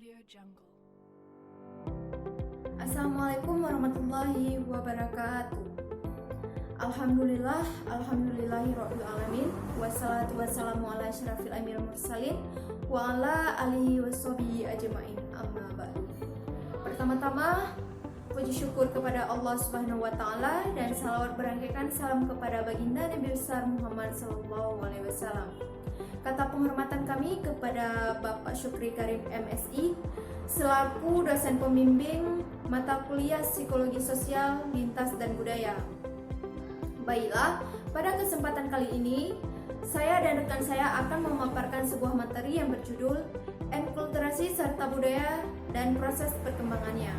Audio Jungle. Assalamualaikum warahmatullahi wabarakatuh. Alhamdulillahirabbil alamin. Wassalatu wassalamu ala asyrafil anbiya'i wal mursalin wa ala alihi washabihi ajmain. Amma ba'du. Pertama-tama, puji syukur kepada Allah Subhanahu wa taala dan salawat berangkaikan salam kepada baginda Nabi besar Muhammad sallallahu alaihi wasallam. Kata penghormatan kami kepada Bapak Syukri Karim MSI selaku dosen pembimbing mata kuliah Psikologi Sosial, Lintas dan Budaya. Baiklah, pada kesempatan kali ini saya dan rekan saya akan memaparkan sebuah materi yang berjudul Enkulturasi serta Budaya dan Proses Perkembangannya.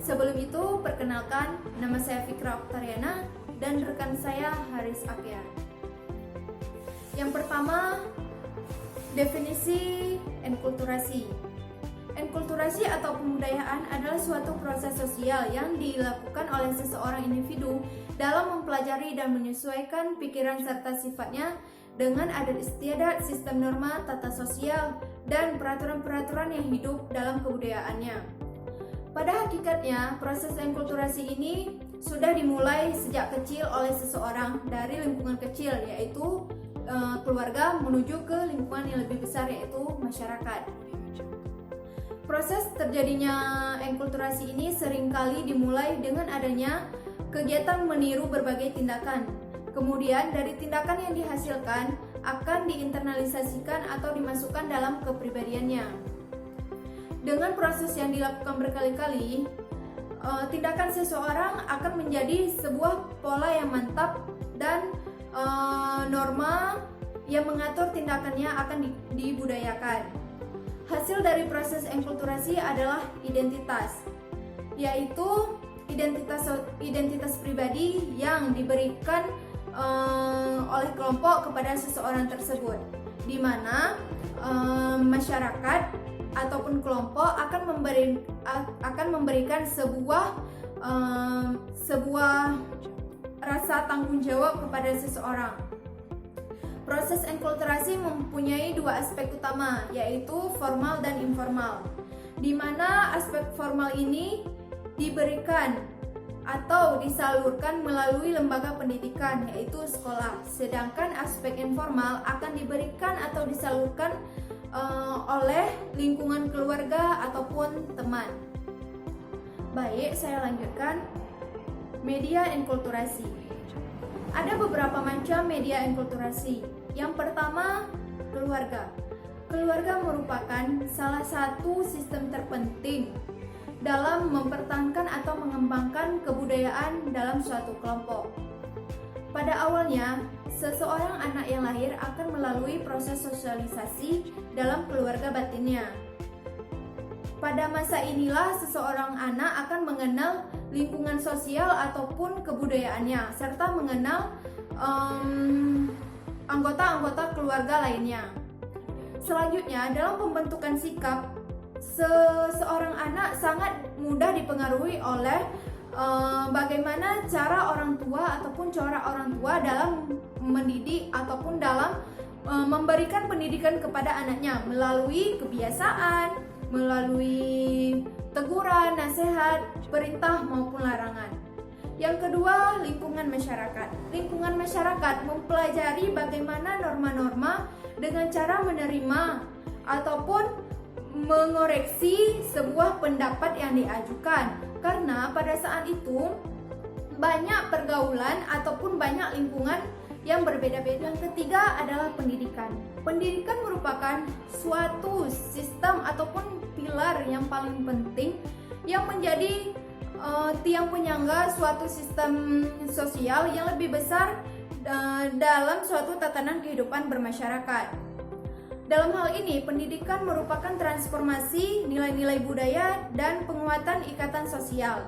Sebelum itu, perkenalkan, nama saya Fikra Oktariana dan rekan saya Haris Akyar. Yang pertama, definisi enkulturasi. Enkulturasi atau pembudayaan adalah suatu proses sosial yang dilakukan oleh seseorang individu dalam mempelajari dan menyesuaikan pikiran serta sifatnya dengan adat istiadat, sistem norma, tata sosial, dan peraturan-peraturan yang hidup dalam kebudayaannya. Pada hakikatnya, proses enkulturasi ini sudah dimulai sejak kecil oleh seseorang dari lingkungan kecil, yaitu keluarga menuju ke lingkungan yang lebih besar, yaitu masyarakat. Proses terjadinya enkulturasi ini seringkali dimulai dengan adanya kegiatan meniru berbagai tindakan. Kemudian dari tindakan yang dihasilkan akan diinternalisasikan atau dimasukkan dalam kepribadiannya. Dengan proses yang dilakukan berkali-kali, tindakan seseorang akan menjadi sebuah pola yang mantap dan norma yang mengatur tindakannya akan dibudayakan. Hasil dari proses enkulturasi adalah identitas, yaitu identitas pribadi yang diberikan oleh kelompok kepada seseorang tersebut, di mana masyarakat ataupun kelompok akan memberikan sebuah rasa tanggung jawab kepada seseorang. Proses enkulturasi mempunyai dua aspek utama, yaitu formal dan informal, di mana aspek formal ini diberikan atau disalurkan melalui lembaga pendidikan, yaitu sekolah, sedangkan aspek informal akan diberikan atau disalurkan oleh lingkungan keluarga ataupun teman. Baik, saya lanjutkan. Media enkulturasi. Ada beberapa macam media enkulturasi. Yang pertama, keluarga. Keluarga merupakan salah satu sistem terpenting dalam mempertahankan atau mengembangkan kebudayaan dalam suatu kelompok. Pada awalnya, seseorang anak yang lahir akan melalui proses sosialisasi dalam keluarga batinnya. Pada masa inilah seseorang anak akan mengenal lingkungan sosial ataupun kebudayaannya, serta mengenal anggota-anggota keluarga lainnya. Selanjutnya, dalam pembentukan sikap, seseorang anak sangat mudah dipengaruhi oleh bagaimana cara orang tua ataupun cara orang tua dalam mendidik ataupun dalam memberikan pendidikan kepada anaknya melalui kebiasaan, melalui teguran, nasihat, perintah maupun larangan. Yang kedua, lingkungan masyarakat. Lingkungan masyarakat mempelajari bagaimana norma-norma dengan cara menerima ataupun mengoreksi sebuah pendapat yang diajukan. Karena pada saat itu banyak pergaulan ataupun banyak lingkungan yang berbeda-beda. Yang ketiga adalah pendidikan. Pendidikan merupakan suatu sistem ataupun pilar yang paling penting yang menjadi tiang penyangga suatu sistem sosial yang lebih besar dalam suatu tatanan kehidupan bermasyarakat. Dalam hal ini, pendidikan merupakan transformasi nilai-nilai budaya dan penguatan ikatan sosial.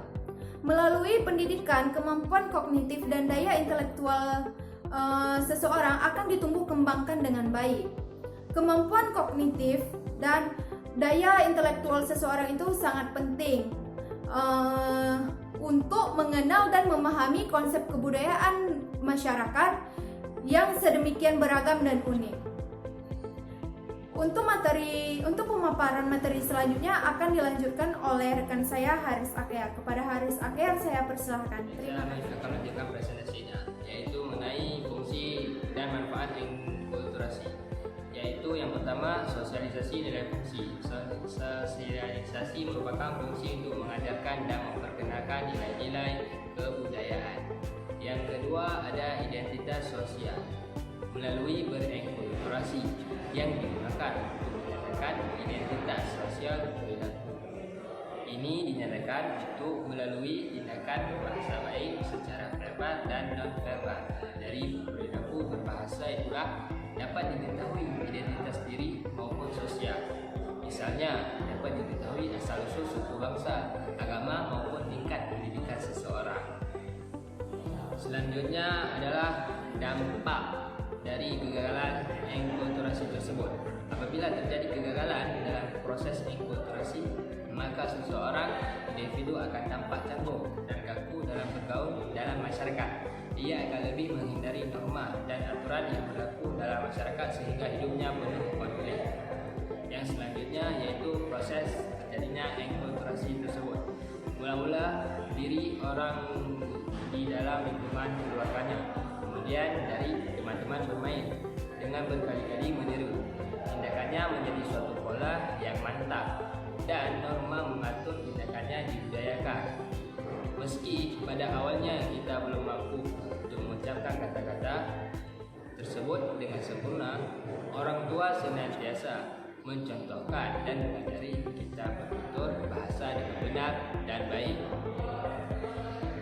Melalui pendidikan, kemampuan kognitif dan daya intelektual seseorang akan ditumbuh kembangkan dengan baik. Kemampuan kognitif dan daya intelektual seseorang itu sangat penting untuk mengenal dan memahami konsep kebudayaan masyarakat yang sedemikian beragam dan unik. Untuk pemaparan materi selanjutnya akan dilanjutkan oleh rekan saya Haris Akyar. Kepada Haris Akyar saya persilahkan. Terima kasih. Saya akan lanjutkan presentasinya, yaitu mengenai fungsi dan manfaat enkulturasi. Yaitu yang pertama, sosialisasi nilai fungsi. Sosialisasi merupakan fungsi untuk mengajarkan dan memperkenalkan nilai-nilai kebudayaan. Yang kedua, ada identitas sosial melalui berenkulturasi yang digunakan untuk menyatakan identitas sosial perilaku. Ini dinyatakan itu melalui tindakan bahasa baik secara verbal dan non-verbal. Dari perilaku berbahasa itulah dapat diketahui identitas diri maupun sosial. Misalnya, dapat diketahui asal-usul suku bangsa, agama maupun tingkat pendidikan seseorang. Selanjutnya adalah dampak dari kegagalan enkulturasi tersebut. Apabila terjadi kegagalan dalam proses enkulturasi, maka seseorang individu akan tampak canggung dan kaku dalam bergaul dalam masyarakat. Ia akan lebih menghindari norma dan aturan yang berlaku dalam masyarakat sehingga hidupnya penuh konflik. Yang selanjutnya yaitu proses terjadinya enkulturasi tersebut. Mula-mula diri orang di dalam lingkungan keluarganya, kemudian dari teman-teman bermain dengan berkali-kali meniru. Tindakannya menjadi suatu pola yang mantap dan norma mengatur tindakannya dibudayakan. Meski pada awalnya kita belum mampu untuk mengucapkan kata-kata tersebut dengan sempurna, orang tua senantiasa mencontohkan dan mengajari kita bertutur bahasa dengan benar dan baik.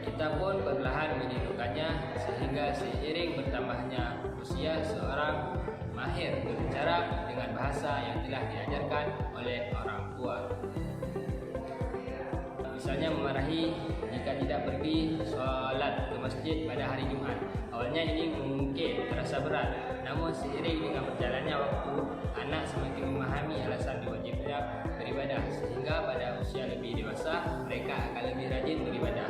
Kita pun perlahan menirukannya sehingga seiring bertambahnya usia seorang mahir berbicara dengan bahasa yang telah diajarkan oleh orang tua. Misalnya memarahi jika tidak pergi sholat ke masjid pada hari Jumat. Awalnya ini mungkin terasa berat, namun seiring dengan berjalannya waktu, anak semakin memahami alasan diwajibnya beribadah, sehingga pada usia lebih dewasa mereka akan lebih rajin beribadah.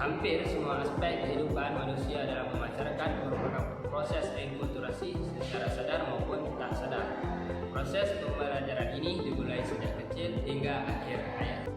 Hampir semua aspek kehidupan manusia dalam masyarakat merupakan proses enkulturasi secara sadar maupun tak sadar. Proses pembelajaran ini dimulai sejak kecil hingga akhir hayat.